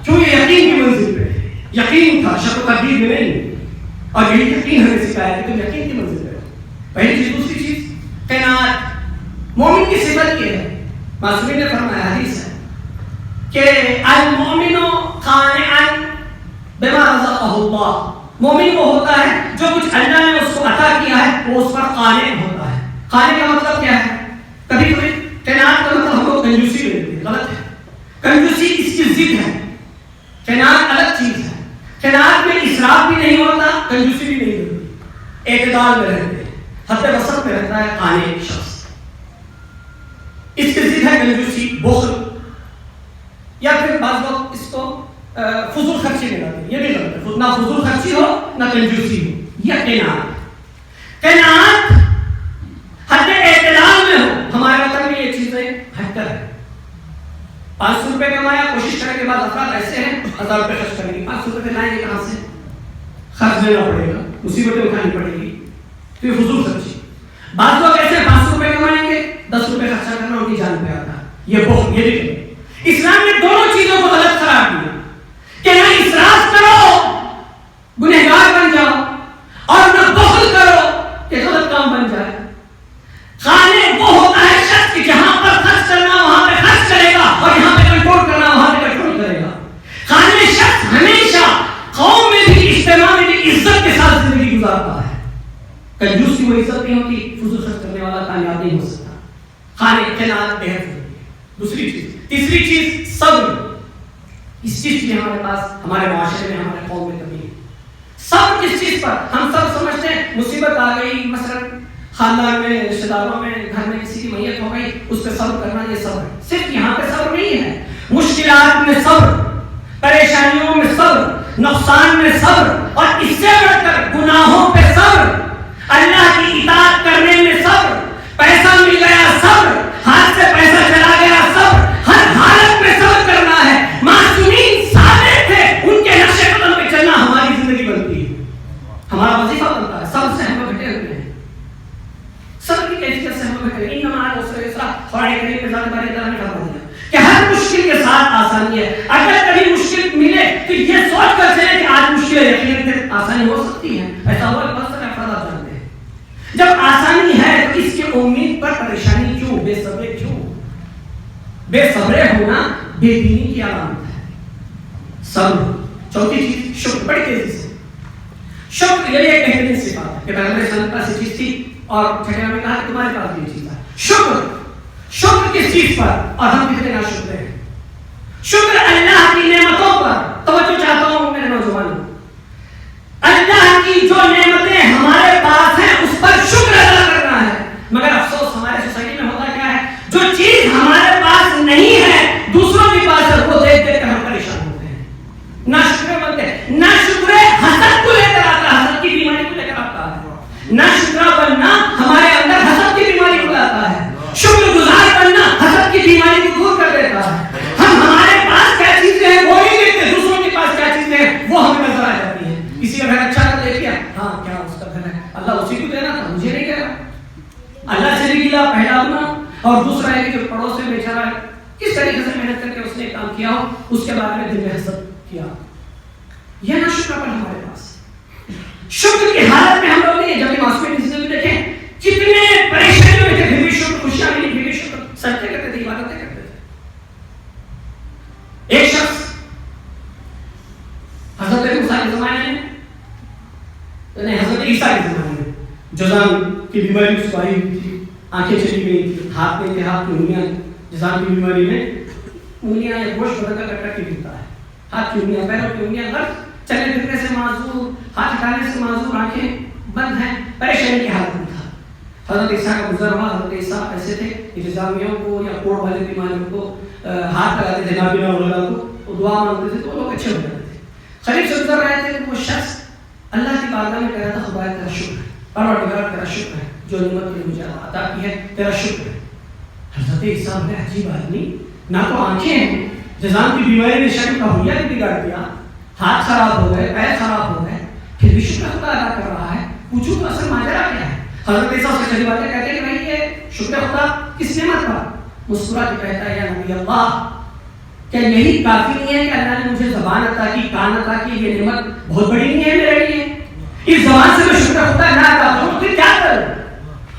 کیوں یہ یقین کی منزل پہ ہے. یقین تھا، شک و تردید میں نہیں. اور یہی یقین ہمیں سکھایا کہ تم یقین کی منزل پہ ہو. پہلی چیز. دوسری چیز قناعت. مومن کی صفت یہ ہے، معصومین نے فرمایا، حدیث ہے کہ المؤمن قانعا بما رزقه اللہ. مومن وہ ہوتا ہے جو کچھ اللہ نے اس کو عطا کیا ہے وہ اس پر قانع ہوتا ہے. قانع کا مطلب کیا ہے؟ کبھی کبھی قناعت کا مطلب ہم لوگ کنجوسی لے لیتے ہیں، غلط ہے. کنجوسی اس کی ضد ہے. قناعت الگ چیز ہے. قناعت میں اسراف بھی نہیں ہوتا، کنجوسی بھی نہیں ہوتی، اعتدال میں رہتے ہیں، حد وسط میں رہتا ہے قانع شخص. اس کی ضد ہے کنجوسی، بخل، یا پھر بعض لوگ اس کو فضول خرچی میں لاتے ہیں. یہ بھی غلط ہے. نہ فضول خرچی ہو نہ کنجوسی ہو. یہ قناعت. قناعت حد اعتدال میں ہو. ہمارے وطن میں یہ چیزیں بہتر ہے. 500 روپے کمایا، کوشش کرنے کے بعد افراد ایسے ہیں 1000 روپے خرچ کریں گے. 500 روپے لائیں گے کہاں سے؟ خرچ دینا پڑے گا، مصیبتیں اٹھانی پڑے گی، تو یہ فضول خرچی. بعض لوگ ایسے 500 روپے کمائیں گے، 10 روپے خرچہ کرنا ان کی جان پہ آتا ہے. یہ بہت، یہ بھی اسلام نے دونوں چیزوں کو غلط قرار دیا کہ نہ اسراف کرو گنہگار بن جاؤ، اور نہ بخل کرو کہ غلط کام بن جائے. قانع وہ ہوتا ہے شخص کہ جہاں پر خرچ کرنا وہاں پہ خرچ کرے گا، اور یہاں پہ کنٹرول کرنا وہاں پہ کنٹرول کرے گا. قانع شخص ہمیشہ قوم میں بھی اجتماع میں بھی عزت کے ساتھ زندگی گزارتا ہے. کنجوس کی وہ عزت نہیں ہوتی، فضول خرچ کرنے والا کامیاب نہیں ہو سکتا. قانع قناعت بہت ضروری ہے. دوسری چیز. تیسری چیز صبر. اس چیز کی ہمارے پاس، ہمارے معاشرے میں، ہمارے قوم میں کمی ہے. صبر کس چیز پر؟ ہم سب سمجھتے ہیں مصیبت آ گئی، مثلا خاندان میں، رشتہ داروں میں، گھر میں کسی کی میت ہو گئی، اس پہ صبر کرنا، یہ صبر ہے. صرف یہاں پہ صبر نہیں ہے، مشکلات میں صبر، پریشانیوں میں صبر، نقصان میں صبر، اور اس سے بڑھ کر گناہوں پہ صبر، اللہ کی اطاعت کرنے میں صبر، پیسہ مل گیا صبر، ہاتھ سے پیسہ چلا گیا صبر، ہر حالت میں صبر کرنا ہے. معصومین ثابت تھے، ان کے نقش قدم پہ چلنا ہماری زندگی بنتی ہے، ہمارا وظیفہ بنتا ہے. صبر سے ہم لوگ گھٹے ہوئے ہیں. صبر کی کیفیت سے ہم لوگ گھٹے. انما مع العسر یسرا، قرآن کریم میں ذات باری تعالیٰ نے فرما دیا کہ ہر مشکل کے ساتھ آسانی ہے. اگر کبھی مشکل ملے تو یہ سوچ کر چلے کہ آج مشکل ہے، یقیناً آسانی ہو سکتی ہے. ایسا ہوا کہ بہت سارے افراد آپ جانتے ہیں جب آسانی ہے تو اس کی امید پر پریشانی کیوں؟ بے صبرے کیوں؟ بے صبرے ہونا بے دینی کی علامت ہے. صبر. چوتھی چیز شکر. بڑی تیزی سے شکر. یہ ایک بہترین صفات ہے کہ پیغمبر اسلام کے پاس یہ چیز تھی اور چھٹے میں کہا کہ تمہارے پاس یہ چیز ہے. شکر. شکر کس چیز پر؟ اور ہم کتنے ناشکر ہیں. شکر اللہ کی نعمتوں پر. توجہ چاہتا ہوں میرے نوجوانوں، اللہ کی جو نعمتیں ہمارے پاس ہیں اس پر شکر ادا کرنا ہے. مگر افسوس ہمارے سوسائٹی میں ہوتا کیا ہے، جو چیز ہمارے پاس نہیں ہے دوسروں کے پاس ہے، وہ دیکھ دیکھ کر ہم پریشان ہوتے ہیں، ناشکرے بنتے ہیں. ناشکرے حسد کو لے کر آتا ہے، حسد کی بیماری کو لے کر آتا ہے. ناشکرا بننا ہمارے اندر حسد کی بیماری کو لاتا ہے. شکر گزار بننا حسد کی بیماری کو دور کر دیتا ہے. ہم ہمارے پاس کیا چیزیں ہیں وہ نہیں دیکھتے، دوسروں کے پاس کیا چیزیں ہیں وہ ہمیں نظر آ جاتی ہیں. کسی کا گھر اچھا کر دیکھ لیا، ہاں کیا اس کا گھر ہے، اللہ اسی کو دینا تھا، مجھے نہیں دے رہا. اللہ سے بھی گلا پہلا ہونا. اور دوسرا ہے کہ جو پڑوس میں بیچارہ ہے، کس طریقے سے محنت کر کے اس نے کام کیا ہو، اس کے بارے میں دل میں حسد کیا. یہ نہ شکر پر ہمارے پاس. شکر کی حالت میں ہم لوگ نہیں. جب معصومین کی زندگی دیکھیں کتنے پریشانیوں میں تھے، پھر بھی شکر، خوشیاں ملی پھر بھی شکر، سجدے کرتے تھے، عبادتیں کرتے تھے. ایک شخص حضرت موسیٰ کے زمانے میں، حضرت عیسیٰ کے زمانے میں جذام کی بیماری اس کو آئی ہوئی تھی، آنکھیں چلی گئی تھی، ہاتھ میں تھے، ہاتھ کی انگلیاں، جذام کی بیماری میں انگلیاں یا گوشت بدن کا کٹ کے گرتا ہے، ہاتھ کی انگلیاں، پیروں کی انگلیاں غلط، چلنے پھرنے سے معذور، ہاتھ ہٹانے سے معذور، آنکھیں بند ہیں، پریشانی کی حالت میں تھا. حضرت عیسیٰ کا گزر ہوا. حضرت عیسیٰ ایسے تھے کہ جذامیوں کو یا کوڑ والے بیماریوں کو ہاتھ لگاتے تھے، نابینا وغیرہ کو دعا مانگتے تھے تو لوگ اچھے ہو جاتے تھے. قریب سے گزر رہے تھے، وہ شخص اللہ کی بارگاہ میں کہہ رہا تھا، خدا تیرا شکر ہے، پروردگار تیرا شکر ہے جو نعمت نے مجھے عطا کی ہے، تیرا شکر ہے. حضرت عیسیٰ نے عجیب آدمی، نہ تو آنکھیں ہیں، جذام کی بیماری نے شکل کا ہویا بھی بگاڑ دیا، ہاتھ خراب ہو گئے، پیر خراب ہو گئے، پھر بھی شکر خدا ادا کر رہا ہے. پوچھو تو اصل ماجرا کیا ہے؟ حضرت عیسیٰ سے چلی باتیں کہتے ہیں کہ بھائی یہ شکر خدا کس نعمت پر؟ مسکرا کے کہتا ہے یا نبی اللہ کیا یہی کافی نہیں ہے کہ اللہ نے مجھے زبان عطا کی، کان عطا کی؟ یہ نعمت بہت بڑی نہیں ہے میرے لیے؟ اس زبان سے میں شکر خدا نہ ادا کروں پھر کیا کروں؟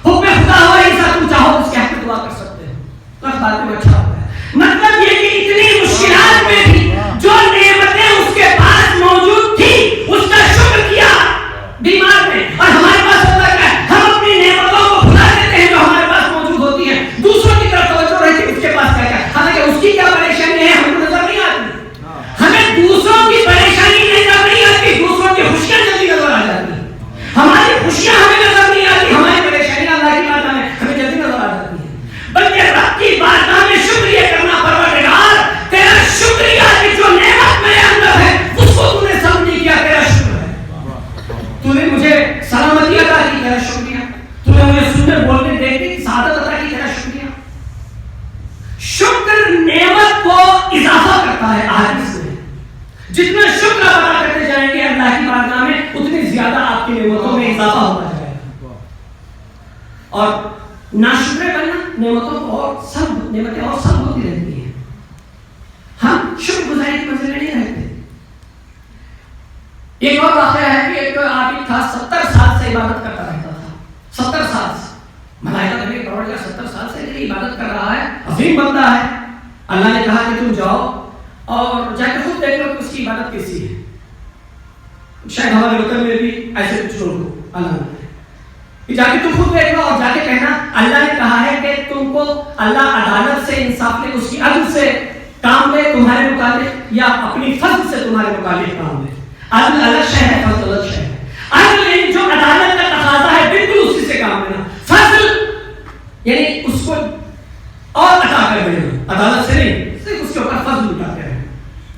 حکم خدا ہوا ایسا، تم چاہو اس کے حق میں دعا کر سکتے ہو، بس بات میں اچھا ہوتا ہے۔ مطلب یہ کہ اتنی مشکلات میں بھی جو نعمتیں اس کے پاس موجود تھی اس کا شکر کیا بیمار میں۔ اور ہمارے پاس ہوتا ہے ہم اپنی نعمتوں کو بھلا دیتے ہیں جو ہمارے پاس موجود ہوتی ہیں، دوسروں کی طرف توجہ رہتی ہے اس کے پاس کیا کیا، حالانکہ اس کی کیا پریشانی ہے ہم کو نظر نہیں آتی۔ ہمیں دوسروں کی پریشانی نظر نہیں آتی، دوسروں کی خوشیاں جلدی نظر آ جاتی ہیں۔ ہماری خوشیاں ہمیں نظر نہیں آتی، ہماری پریشانیاں اللہ کی بارگاہ میں ہمیں جلدی نظر آ جاتی ہیں۔ بلکہ رب کی بارگاہ میں شکریہ کرنا، پروردگار تیرا شکریہ کہ جو نعمت میرے اندر ہے اس کو تو نے سمجھ نہیں کیا، تیرا شکر ہے۔ تو نے مجھے سلامتی عطا کی، تیرا شکریہ۔ تو نے مجھے سننے بولنے دیکھنے کی سعادت عطا کی، تیرا شکریہ۔ شکر نعمت کو اضافہ کرتا ہے احادیث میں، جتنا شکر ادا کرتے جائیں گے اللہ کی بارگاہ میں اتنی زیادہ آپ کی نعمتوں میں اضافہ ہوتا جائے گا۔ اور ناشکر بننا نعمتوں کو اور سب نعمتیں اور سب ہوتی رہتی ہیں، ہم شکر گزاری کی منزل میں نہیں رہتے۔ ایک اور واقعہ ہے کہ ایک عابد تھا، 70 سال سے عبادت کرتا رہتا تھا، 70 سال سے۔ ملائکہ نبی پروردگار 70 سال سے میری عبادت کر رہا ہے، عظیم بندہ ہے۔ اللہ نے کہا کہ تم جاؤ اور جا کے خود دیکھ لو کہ اس کی عبادت کیسی ہے۔ شاید ہمارے وطن میں بھی ایسے کچھ لوگ ہو، اللہ نے جا کے تم خود دیکھ لو اور جا کے کہنا اللہ نے کہا ہے کہ تم کو اللہ عدالت سے، انصاف لے، اس کی عدل سے کام لے تمہارے مطابق، یا اپنی فضل سے تمہارے مطابق کام لے۔ عدل الگ شے ہے، فضل الگ شے ہے۔ عدل یعنی جو عدالت کا تقاضا ہے بالکل اسی سے کام لینا، فضل یعنی اس کو اور عطا کر دینا، عدالت سے نہیں، صرف اس کے اوپر فضل اٹھاتے رہنا۔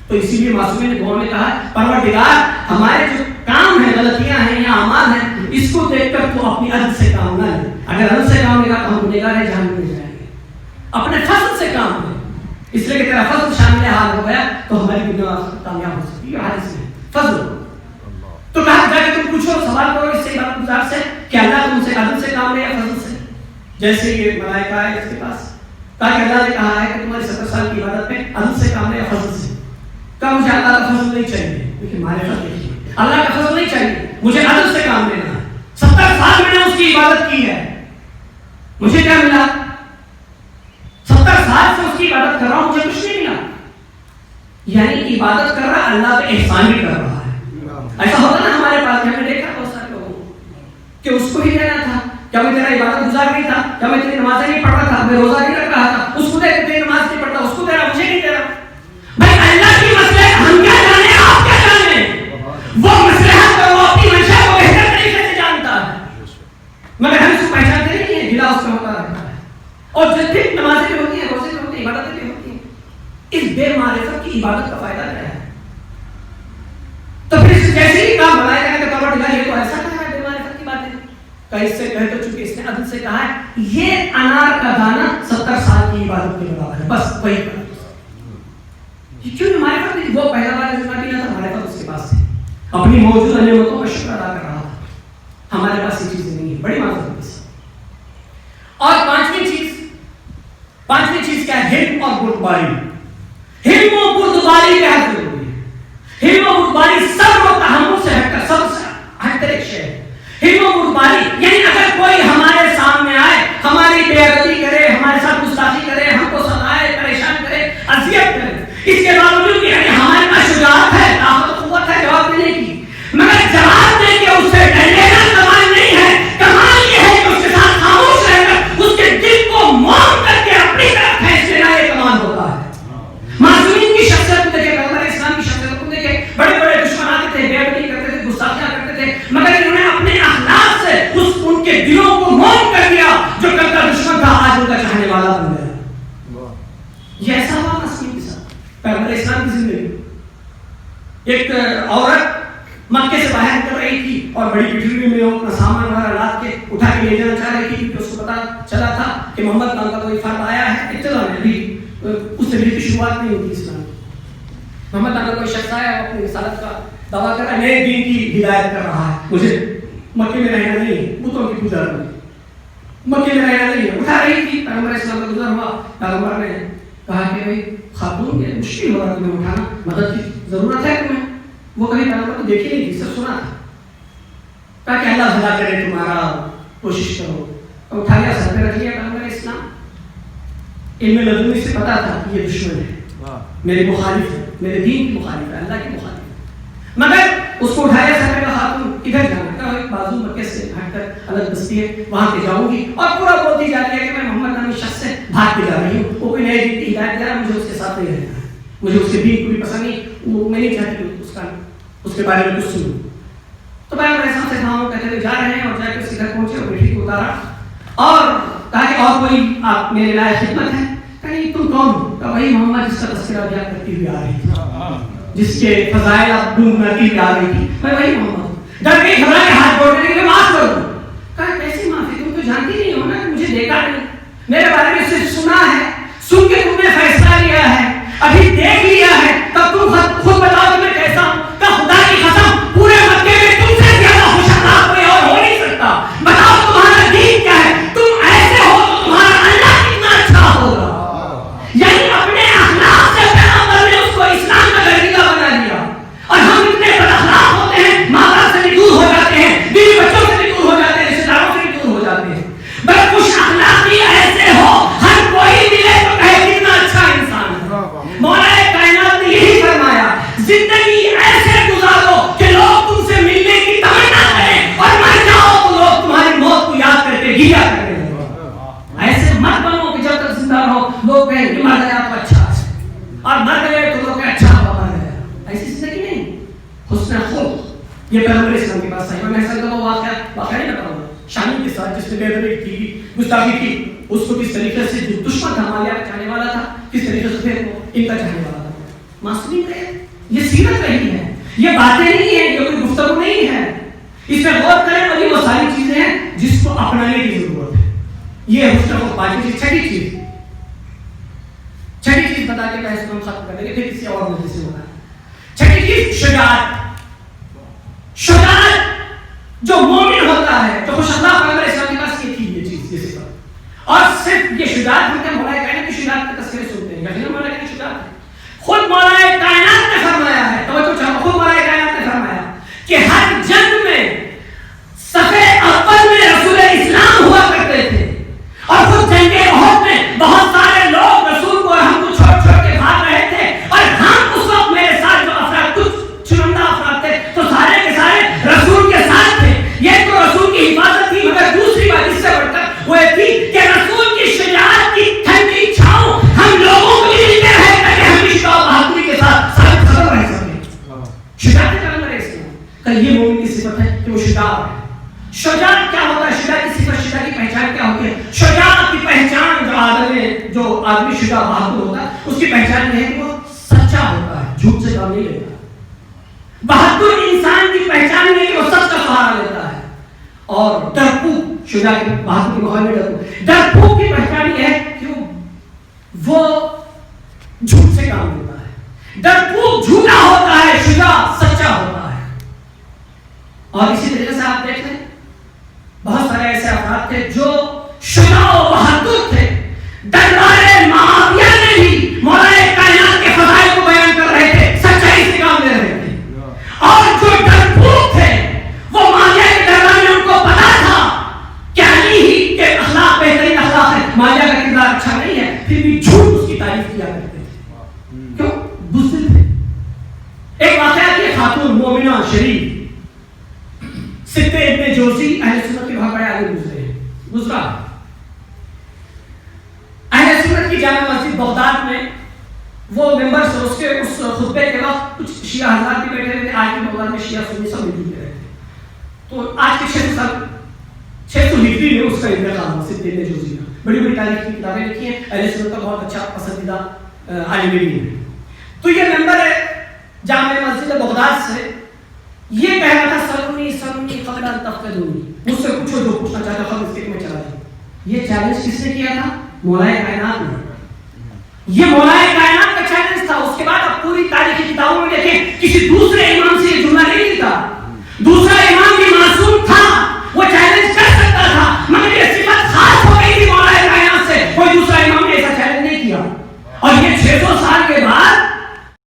تو اسی لیے معصومین نے دعا میں کہا پروردگار ہمارے جو کام ہیں، غلطیاں ہیں یا اعمال ہیں، اس کو دیکھ کر تو اپنی عدل سے کام نہ لے۔ اگر عدل سے کام لے گا تو ہم گنہگار ہیں، جہنم میں جائیں گے۔ اپنے فضل سے کام لے، اس لیے کہ تیرا فضل شامل حال ہو گیا تو ہماری دنیا کامیاب ہو سکتی ہے۔ حدیث میں فضل تو کہا جا کے تم پوچھو، سوال کرو اس سے عبادت گزار سے کہ اللہ تم سے عدل سے کام لے یا فضل سے؟ جیسے یہ ملائکہ ہے اس کے پاس، تاکہ اللہ نے کہا ہے کہ تمہاری 70 سال کی عبادت میں عدل سے کام لے یا فضل سے؟ کہا مجھے اللہ کا فضل نہیں چاہیے، لیکن معرفت دیکھیے، اللہ کا فضل نہیں چاہیے، مجھے عدل سے کام لینا ہے۔ 70 سال میں نے اس کی عبادت کی ہے، مجھے کیا ملا؟ 70 سال سے اس کی عبادت کر رہا ہوں، مجھے کچھ نہیں ملا۔ یعنی عبادت کر رہا اللہ پہ احسان بھی کر رہا ہے۔ ایسا ہوتا نا ہمارے پاس، ہم نے دیکھا بہت سارے لوگوں کہ اس کو ہی دینا تھا، کیا میں تیرا عبادت گزار نہیں تھا، کیا میں تیری نمازیں نہیں پڑھ رہا تھا، میں روزہ نہیں رکھ رہا تھا، اس کو دیکھ تیری نماز نہیں پڑھتا، اس کو دے رہا، مجھے نہیں دے رہا۔ بھائی اللہ کی مسئلہ ہم کیا جانے، آپ کیا جانے؟ وہ مصلحت اور وہ اپنی منشا کو بہتر طریقے سے جانتا ہے، مگر ہم اس کو پہچانتے نہیں ہیں، گلا اس میں ہوتا رہتا ہے۔ اور جب بھی نمازیں بھی ہوتی ہیں، روزے بھی ہوتے ہیں، عبادتیں بھی ہوتی ہیں، اس بے معرفت کی عبادت کا فائدہ کیا ہے؟ تو پھر جیسے ہی کام بنایا کرنے کا پروردگار یہ تو ایسا کہا ہے بے معرفت کی باتیں، کہ اس سے کہے تو چونکہ اس نے عدل سے کہا ہے یہ انار کا دانہ 70 سال کی عبادت کے برابر ہے، بس وہی کر۔ یہ کیوں معرفت نہیں؟ وہ پہلا بار جو نبی تھا معرفت اس کے پاس تھی، اپنی موجودہ نعمتوں کا شکر ادا کر رہا تھا۔ ہمارے پاس یہ چیزیں نہیں ہیں، بڑی معذرت ہے۔ اور پانچویں چیز کیا ہے؟ حلم اور بردباری۔ حلم و بردباری کیا ہے؟ حلم و بردباری صبر و تحمل سے ہٹ کر، صبر سے ہٹ کر ایک شے ہے۔ حلم و بردباری یعنی اگر کوئی ہمارے سامنے آئے، ہماری بے ادبی کرے، ہمارے ساتھ گستاخی کرے، ہم کو ستائے، پریشان کرے، اذیت کرے، اس کے باوجود یعنی ہمارے پاس شجاعت ہے، طاقت و قوت ہے جواب دینے کی، مگر جواب دے کے اس سے ڈرنے کا کمال نہیں ہے۔ کمال یہ ہے کہ اس کے ساتھ خاموش رہ کر اس کے دل کو موم کر کے اپنی طرف کھینچ لینا، یہ کمال ہوتا ہے۔ معصومین کی شخصیت کو دیکھے، پیغمبر اسلام کی شخصیت کو دیکھے، بڑے بڑے دشمن آتے تھے، بے ادبی کرتے تھے، گستاخیاں کرتے تھے، مگر انہوں نے اپنے اخلاق سے ان کے دلوں کو موم کر دیا۔ جو کل کا دشمن تھا آج ان کا چاہنے والا بن گیا۔ یہ ایسا ہوا معصومین کے ساتھ پیغمبر اسلام کی زندگی۔ ایک عورت مکے سے باہر نکل رہی تھی اور بڑی پٹھڑی میں وہ اپنا سامان وغیرہ لاد کے اٹھا کے لے جانا چاہ رہی تھی، کیونکہ اس کو پتا چلا تھا کہ محمد نام کا کوئی فرد آیا ہے۔ ابتدا میں بھی اس نبی کی شروعات نہیں ہوتی اسلام، محمد نام کا کوئی شخص آیا، وہ اپنی رسالت کا دعویٰ کر رہا ہے، نئے دین کی ہدایت کر رہا ہے، مجھے مکے میں رہنا نہیں ہے، بتوں کی پوجا میں مکے میں رہنا نہیں ہے۔ اٹھا رہی تھی، پیغمبر اسلام کا گزر ہوا، پیغمبر نے کہا کہ بھائی خاتون یہ مشکل ہو رہا تمہیں اٹھانا، مدد کی ضرورت ہے تمہیں. وہ کبھی پیغمبر کو دیکھی نہیں تھی، سب سنا تھا. کہا کہ اللہ بھلا کرے تمہارا، کوشش کرو. اٹھا لیا، سر پہ رکھ لیا پیغمبر اسلام. علم لدنی سے پتا تھا کہ یہ دشمن ہے، میرے مخالف ہے، میرے دین کی مخالف ہے، اللہ کی مخالف ہے. مگر اس کو اٹھایا، سر کا خاتون ادھر جانا کا ایک بازو مکے سے ہٹ کر الگ بستی ہے وہاں پہ جاؤں گی، اور پورا بولتی جا رہی ہے کہ میں محمد نامی شخص سے بھاگ کے جا رہی ہوں. وہ کوئی نئے دین کی ہدایت دے رہا ہے، مجھے اس کے ساتھ نہیں رہنا ہے، مجھے اس کے دین کو بھی پسند نہیں، وہ میں نہیں چاہتی اس کے بارے میں کچھ سنوں. تو میں ایسا سے کہا کہتے ہوئے جا رہے ہیں، اور جا کے اس کے گھر پہنچے اور بیٹی کو اتارا اور کہا کہ اور کوئی آپ میرے لائق خدمت ہے؟ کہ نہیں، تم کون ہو؟ کہ وہی محمد جس کا تذکرہ بیان کرتی ہوئی آ رہی تھی، جس کے فضائل آپ ڈھونڈتی ہوئی آ رہی تھی، میں وہی محمد ہوں. ڈر کے گھبرا کے ہاتھ جوڑنے کے لیے معاف کرو. کہا کیسی معافی، تم تو جانتی نہیں ہو نا کہ مجھے دیکھا نہیں، میرے بارے میں صرف سنا ہے، سن کے تم نے فیصلہ لیا ہے، ابھی دیکھ لیا ہے، تب تم خود بتاؤ کہ میں کیسا ہوں. کہ خدا کی قسم پورے مکے میں تم سے زیادہ خوش اخلاق کوئی اور ہو نہیں سکتا. بتاؤ تمہارا دین کیا ہے، تم ایسے ہو تو تمہارا اللہ کتنا اچھا ہوگا. یعنی اپنے اخلاق سے پیغمبر نے اس کو اسلام کا گردیلا بنا دیا. اور ہم اتنے بد اخلاق ہوتے ہیں، ماں باپ سے بھی دور ہو جاتے ہیں، بیوی بچوں سے بھی دور ہو جاتے ہیں، رشتے داروں سے بھی دور ہو جاتے ہیں. بس خوش اخلاقی ایسے ہو ہر کوئی ملے تو کہے کتنا اچھا انسان ہے. مولا کائنات نے یہی فرمایا، زندگی ایسے گزارو کہ لوگ تم سے ملنے کی تمنا کریں، اور مر جاؤ تو لوگ تمہاری موت کو یاد کر کے گریا کریں. ایسے مت بنو کہ جب تک زندہ رہو لوگ کہیں کہ مر گیا تو اچھا ہے، اور مر گئے تو لوگ کہیں اچھا ہوا مر گیا. ایسی زندگی نہیں. حسن خلق یہ پیغمبر اسلام کے پاس ہے. میں ایسا کہ وہ واقعہ نہیں بتاؤں گا شامی کے ساتھ جس نے بے ادبی کی، گستاخی کی، اس کو کس طریقے سے جو دشمن تھا مالیہ کا چاہنے والا تھا، کس طریقے سے پھر ان کا چاہنے والا تھا. معصومی ہے، یہ سیرت رہی ہے، یہ باتیں نہیں ہیں، یہ کوئی گفتگو نہیں ہے. اس میں غور کریں اور یہ وہ ساری چیزیں ہیں جس کو اپنانے کی ضرورت ہے. یہ حسن کو پاکی چیز. چھٹی چیز بتا کے بحث کو ختم کر دیں گے، پھر کسی اور مجلس سے ہونا ہے. چھٹی چیز شجاعت. شجاعت جو مومن ہوتا ہے، جو خوش اخلاق پیغمبر اسلام کے پاس یہ تھی، یہ چیز یہ صفت. اور صرف یہ شجاعت ہم کیا مولا کائنات کی شجاعت کے تذکرے سنتے ہیں، یقیناً مولا کی شجاعت ہے. خود مولا کائنات نے فرمایا ہے، توجہ چاہو، خود مولا کائنات نے فرمایا کہ ہر جنگ میں صفے اول میں رسول اسلام ہوا کرتے تھے. اور خود جنگ احد میں بہت سارے لوگ رسول کو ہم کو چھوڑ چھوڑ کے بھاگ رہے تھے، اور ہم اس وقت میرے ساتھ جو افراد کچھ چنندہ افراد تھے تو سارے کے سارے رسول کے ساتھ تھے. یہ تو رسول کی حفاظت تھی، مگر دوسری بات اس سے بڑھ کر وہ یہ تھی کہ رسول کی شجاعت کی ٹھنڈی چھاؤں ہم لوگوں کو بھی ملتے رہے تاکہ ہم شجاع و بہادری کے ساتھ ثابت قدم رہ سکیں. شجاعت کا نام ہے اسلام کہ یہ مومن کی صفت ہے کہ وہ شجاع ہے. شجاعت کیا ہوتا ہے؟ شجاعت کی صفت، شجاع کی پہچان کیا ہوتی ہے؟ شجاعت کی پہچان جو آدمی شجاع بہادر ہوتا ہے اس کی پہچان یہ ہے کہ وہ سچا ہوتا ہے، جھوٹ سے کام نہیں لیتا. بہادر انسان کی پہچان یہ ہے کہ وہ سچ کا سہارا لیتا ہے. اور ڈرپوک، شجاع کی بہادر کے مقابلے میں ڈرپوک کی پہچان یہ ہے کہ وہ جھوٹ سے کام لیتا ہے. ڈرپوک جھوٹا ہوتا ہے، شجاع سچا ہوتا ہے. اور اسی طریقے سے آپ دیکھ لیں بہت سارے ایسے افراد تھے جو شجاع و بہادر تھے. دربار معاویہ نے بھی مولا کائنات کے فضائل کو بیان کر رہے تھے، سچائی سے کام لے رہے تھے. اور جو ڈرپوک تھے وہ معاویہ کے دربار میں ان کو پتا تھا کہ علی ہی کے اخلاق بہترین اخلاق ہے، معاویہ کا کردار اچھا نہیں ہے، پھر بھی جھوٹ اس کی تعریف کیا کرتے تھے. کیوں؟ بزدل تھے. ایک واقعہ کی خاتون مومنہ شریف ستے ابن جوزی اہل سنت کے بہت بڑے عالم گزرا. اہل سنت کی جامع مسجد بغداد میں وہ ممبر سے اس خطبے کے وقت کچھ شیعہ حضرات بھی بیٹھے ہوئے تھے. آج کے بغداد میں شیعہ سنی سب مل رہے تھے. تو آج کے 600 ہجری میں اس کا انتقال ہوا. ستے ابن جوزی کا بڑی بڑی تاریخ کی کتابیں لکھی ہیں، اہل سنت کا بہت اچھا پسندیدہ عالم بھی ہے. تو یہ ممبر ہے جامع مسجد بغداد سے یہ کہہ رہا تھا سلونی قبل ان تفتدونی، مجھ سے پوچھو جو پوچھنا چاہتا ہوں، اس کے میں چلا جاؤں. یہ چیلنج کس نے کیا تھا؟ مولا کائنات نے. یہ مولا کائنات